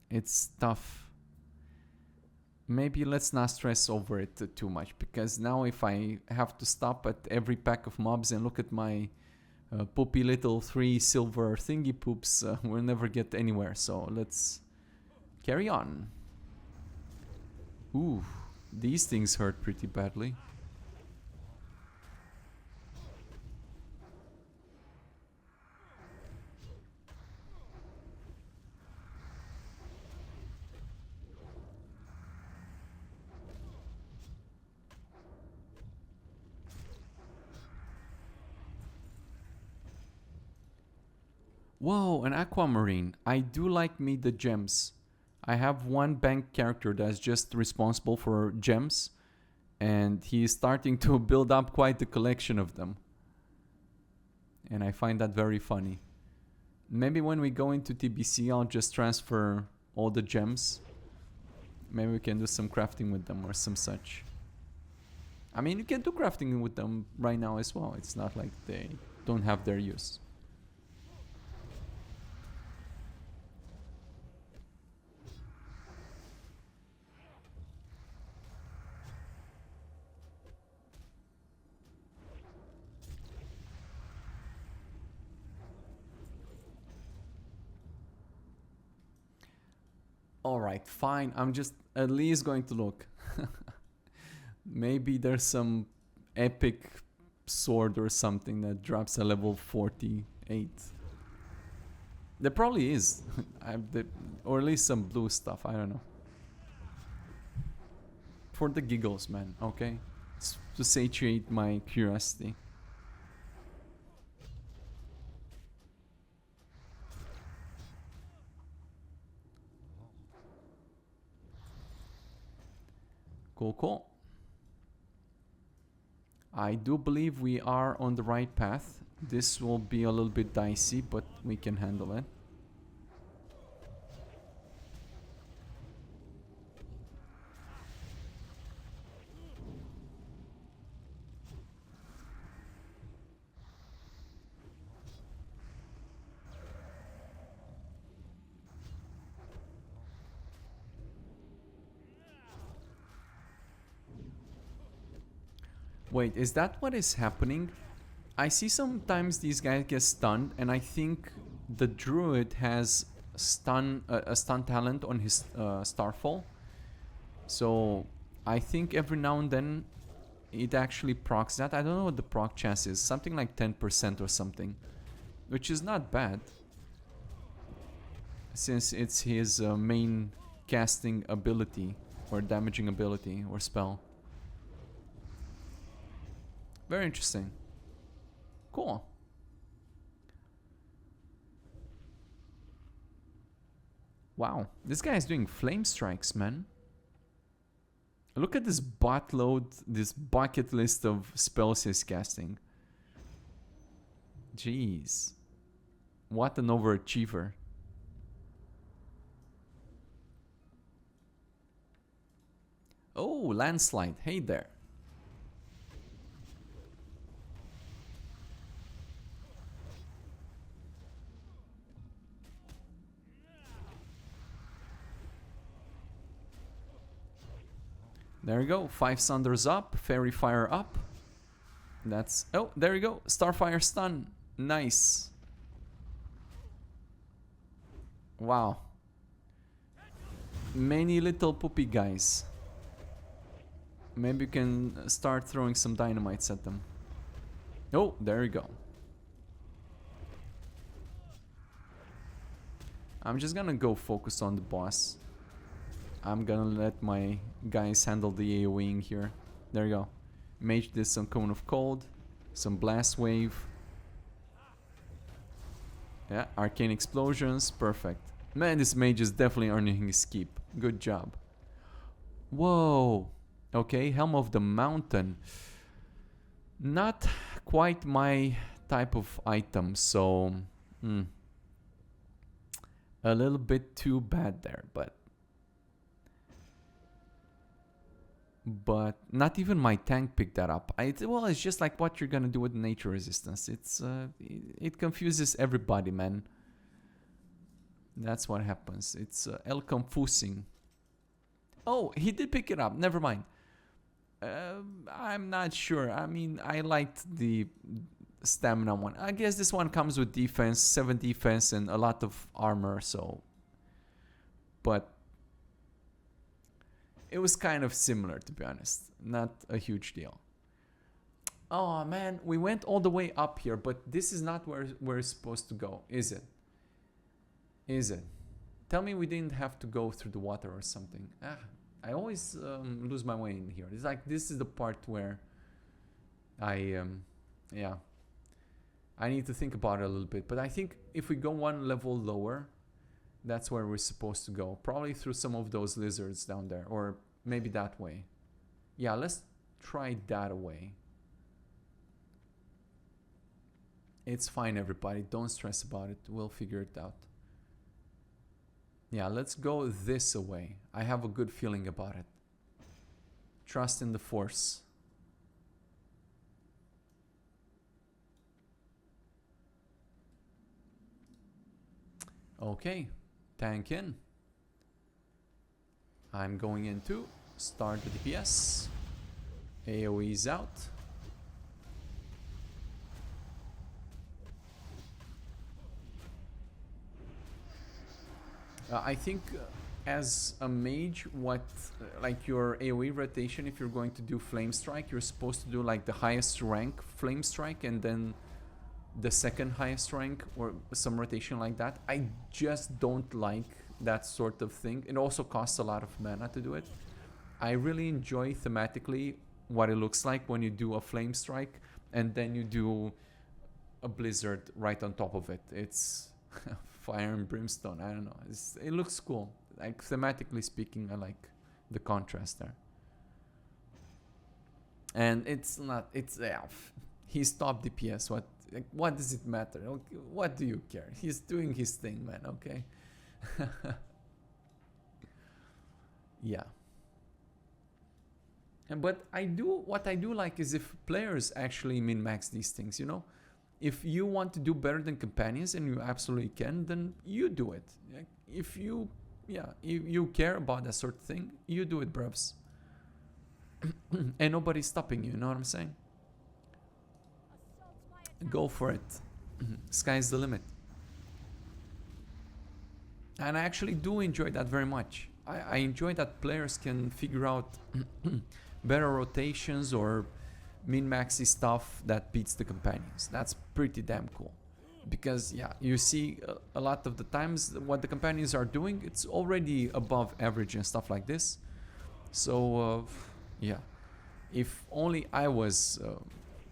It's tough. Maybe let's not stress over it too much, because now if I have to stop at every pack of mobs and look at my poopy little 3 silver thingy poops, we'll never get anywhere. So let's carry on. Ooh. These things hurt pretty badly. Whoa, an aquamarine. I do like me the gems. I have one bank character that's just responsible for gems, and he's starting to build up quite the collection of them. And I find that very funny. Maybe when we go into TBC, I'll just transfer all the gems. Maybe we can do some crafting with them or some such. I mean, you can do crafting with them right now as well. It's not like they don't have their use. Alright, fine. I'm just at least going to look. Maybe there's some epic sword or something that drops a level 48. There probably is. Or at least some blue stuff. I don't know. For the giggles, man. Okay? It's to satiate my curiosity. Cool. I do believe we are on the right path. This will be a little bit dicey, but we can handle it. Wait, is that what is happening? I see sometimes these guys get stunned, and I think the druid has a stun talent on his starfall. So I think every now and then it actually procs that. I don't know what the proc chance is, something like 10% or something, which is not bad, since it's his main casting ability or damaging ability or spell. Very interesting. Cool. Wow, this guy is doing flame strikes, man. Look at this this bucket list of spells he's casting. Jeez. What an overachiever. Oh, landslide. Hey there. There we go. 5 Sunders up. Fairy Fire up. That's... Oh, there you go. Starfire stun. Nice. Wow. Many little poopy guys. Maybe you can start throwing some dynamites at them. Oh, there you go. I'm just gonna go focus on the boss. I'm gonna let my guys handle the AoEing here. There you go. Mage did some Cone of Cold, some Blast Wave. Yeah, Arcane Explosions, perfect. Man, this mage is definitely earning his keep. Good job. Whoa. Okay, Helm of the Mountain. Not quite my type of item, so... a little bit too bad there, but not even my tank picked that up. Well, it's just like what you're gonna do with nature resistance. It confuses everybody, man. That's what happens. It's El confusing. Oh, he did pick it up. Never mind. I'm not sure. I mean, I liked the stamina one. I guess this one comes with defense, 7 defense, and a lot of armor. So, but it was kind of similar, to be honest. Not a huge deal. Oh man, we went all the way up here, but this is not where we're supposed to go, is it? Is it? Tell me we didn't have to go through the water or something. I always lose my way in here. It's like this is the part where I need to think about it a little bit. But I think if we go one level lower, that's where we're supposed to go. Probably through some of those lizards down there. Or maybe that way. Yeah, let's try that way. It's fine, everybody. Don't stress about it. We'll figure it out. Yeah, let's go this way. I have a good feeling about it. Trust in the Force. Okay. Tank in. I'm going in too. Start the DPS. AoE's out. I think as a mage, like your AoE rotation, if you're going to do Flame Strike, you're supposed to do like the highest rank Flame Strike and then the second highest rank or some rotation like that. I just don't like that sort of thing. It also costs a lot of mana to do it. I really enjoy thematically what it looks like when you do a Flame Strike and then you do a Blizzard right on top of it. It's fire and brimstone. I don't know. It looks cool. Like thematically speaking, I like the contrast there. And it's not, it's, he's top DPS. What does it matter? Okay, what do you care? He's doing his thing, man, okay? Yeah. But what I do like is if players actually min-max these things, you know? If you want to do better than companions, and you absolutely can, then you do it. If you, you care about that sort of thing, you do it, bruvs. And nobody's stopping you know what I'm saying? Go for it. Sky's the limit. And I actually do enjoy that very much. I enjoy that players can figure out better rotations or min-maxy stuff that beats the companions. That's pretty damn cool. Because, yeah, you see a lot of the times what the companions are doing, it's already above average and stuff like this. So, yeah. If only I was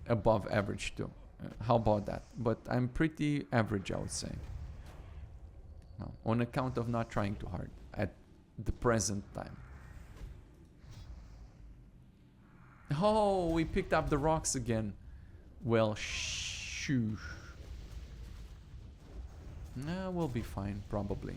above average too. How about that? But I'm pretty average, I would say. No, on account of not trying too hard at the present time. Oh, we picked up the rocks again. Well, shoo. Nah, we'll be fine, probably.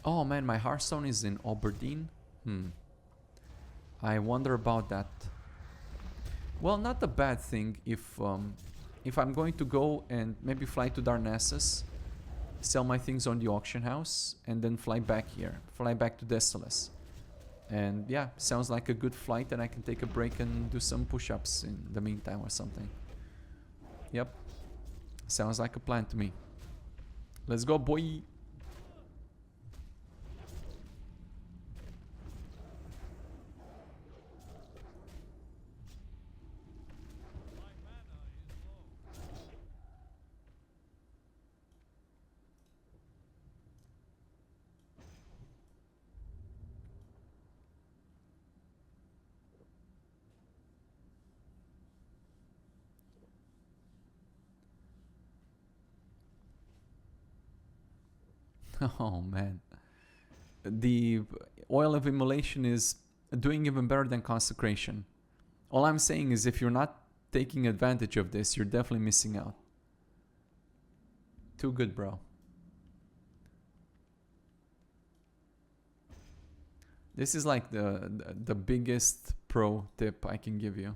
Oh man, my Hearthstone is in Aberdeen. I wonder about that. Well, not a bad thing if I'm going to go and maybe fly to Darnassus, sell my things on the auction house, and then fly back here, fly back to Desolace. And yeah, sounds like a good flight, and I can take a break and do some push-ups in the meantime or something. Yep, sounds like a plan to me. Let's go, boy. Oh man, the oil of immolation is doing even better than consecration. All I'm saying is if you're not taking advantage of this, you're definitely missing out. Too good, bro. This is like the biggest pro tip I can give you.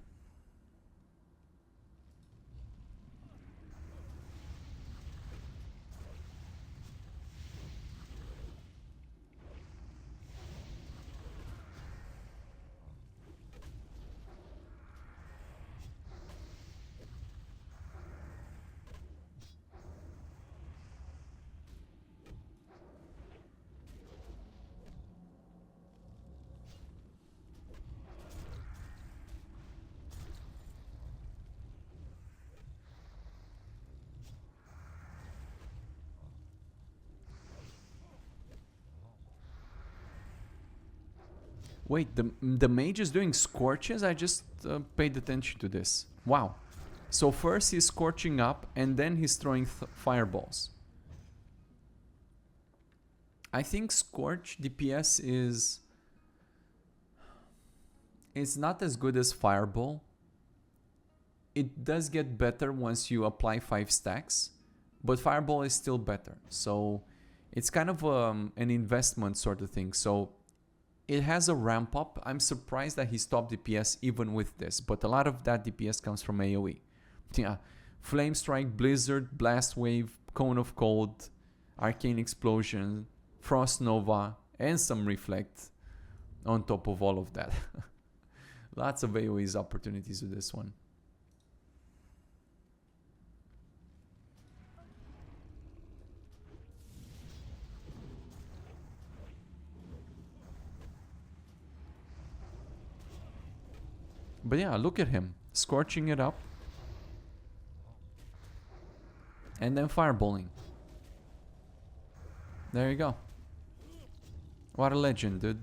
Wait, the mage is doing scorches? I just paid attention to this. Wow. So first he's scorching up and then he's throwing fireballs. I think Scorch DPS is... It's not as good as Fireball. It does get better once you apply 5 stacks. But Fireball is still better. So it's kind of an investment sort of thing. So it has a ramp up. I'm surprised that he's top DPS even with this. But a lot of that DPS comes from AoE. Yeah. Flame Strike, Blizzard, Blast Wave, Cone of Cold, Arcane Explosion, Frost Nova, and some Reflect on top of all of that. Lots of AoE's opportunities with this one. But yeah, look at him. Scorching it up. And then fireballing. There you go. What a legend, dude.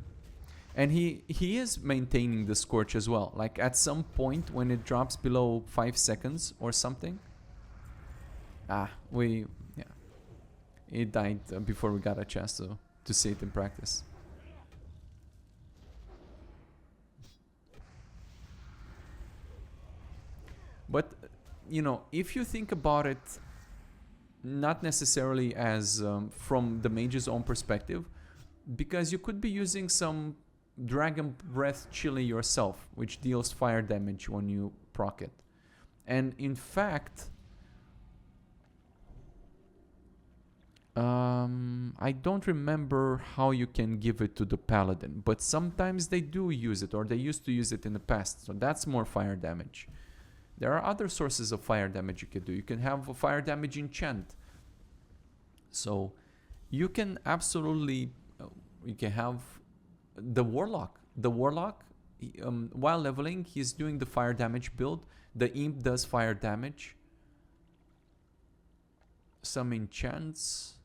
And he is maintaining the scorch as well. Like at some point when it drops below 5 seconds or something. Yeah. It died before we got a chance to see it in practice. But, you know, if you think about it, not necessarily as from the mage's own perspective, because you could be using some Dragon Breath Chili yourself, which deals fire damage when you proc it. And in fact, I don't remember how you can give it to the paladin, but sometimes they do use it, or they used to use it in the past, so that's more fire damage. There are other sources of fire damage you can do. You can have a fire damage enchant. So you can absolutely, you can have the Warlock. The Warlock, while leveling, he's doing the fire damage build. The Imp does fire damage. Some enchants.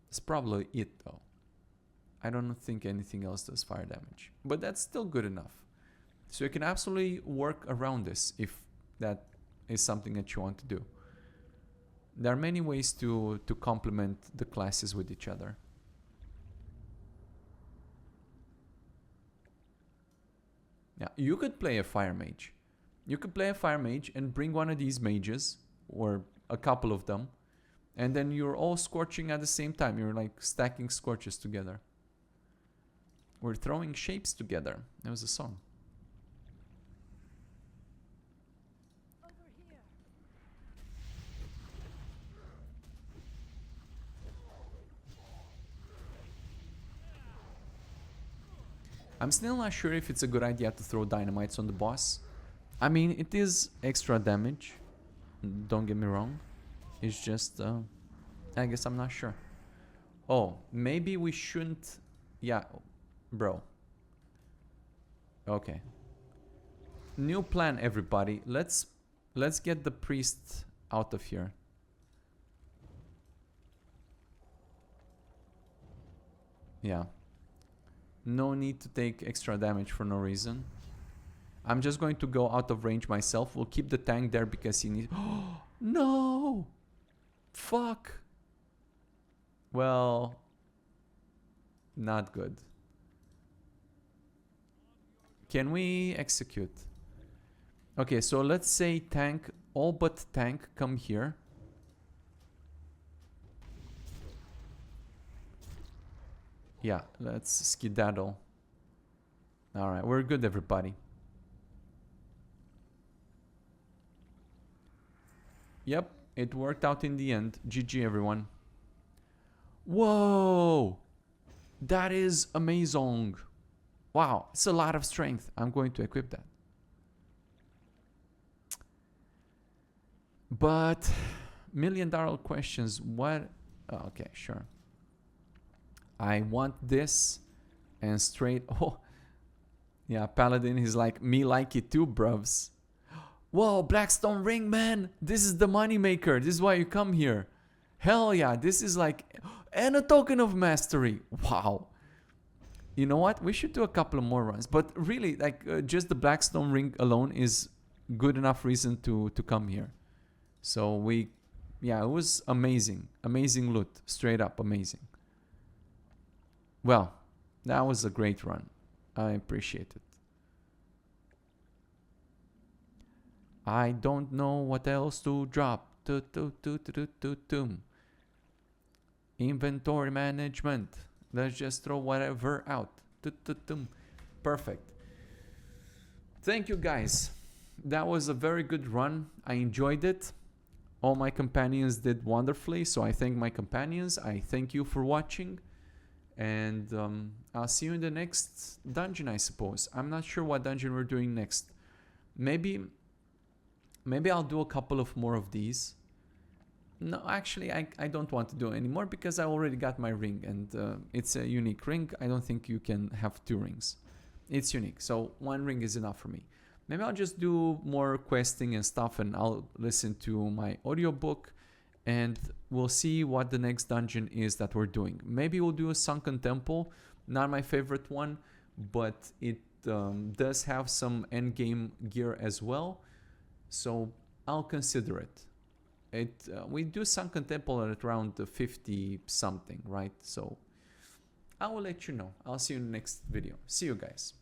It's probably it though. I don't think anything else does fire damage. But that's still good enough. So you can absolutely work around this if that is something that you want to do. There are many ways to complement the classes with each other. Yeah, you could play a fire mage. You could play a fire mage and bring one of these mages, or a couple of them, and then you're all scorching at the same time. You're like stacking scorches together. We're throwing shapes together. There was a song. I'm still not sure if it's a good idea to throw dynamites on the boss. I mean, it is extra damage. Don't get me wrong. It's just, I guess I'm not sure. Oh, maybe we shouldn't... Yeah, bro. Okay. New plan, everybody. Let's get the priest out of here. Yeah. No need to take extra damage for no reason. I'm just going to go out of range myself. We'll keep the tank there because he needs... Oh, no! Fuck! Well... Not good. Can we execute? Okay, so let's say tank, all but tank, come here. Yeah, let's skedaddle. Alright, we're good, everybody. Yep, it worked out in the end. GG, everyone. Whoa! That is amazing. Wow, it's a lot of strength. I'm going to equip that. But, $1,000,000 questions. What? Oh, okay, sure. I want this and straight. Oh, yeah, Paladin is like, me like it too, bruvs. Whoa, Blackstone ring, man. This is the money maker. This is why you come here. Hell yeah, this is like, and a token of mastery. Wow. You know what? We should do a couple of more runs. But really, like, just the Blackstone ring alone is good enough reason to come here. So we, yeah, it was amazing. Amazing loot. Straight up amazing. Well, that was a great run. I appreciate it. I don't know what else to drop. Inventory management. Let's just throw whatever out. Perfect. Thank you, guys. That was a very good run. I enjoyed it. All my companions did wonderfully, so I thank my companions. I thank you for watching. And I'll see you in the next dungeon, I suppose. I'm not sure what dungeon we're doing next. Maybe I'll do a couple of more of these. No, actually, I don't want to do it anymore because I already got my ring. And it's a unique ring. I don't think you can have 2 rings. It's unique. So 1 ring is enough for me. Maybe I'll just do more questing and stuff. And I'll listen to my audiobook. and we'll see what the next dungeon is that we're doing. Maybe we'll do a sunken temple, not my favorite one, but it does have some endgame gear as well, so I'll consider it. We do sunken temple at around 50 something, right? So I will let you know. I'll see you in the next video. See you guys.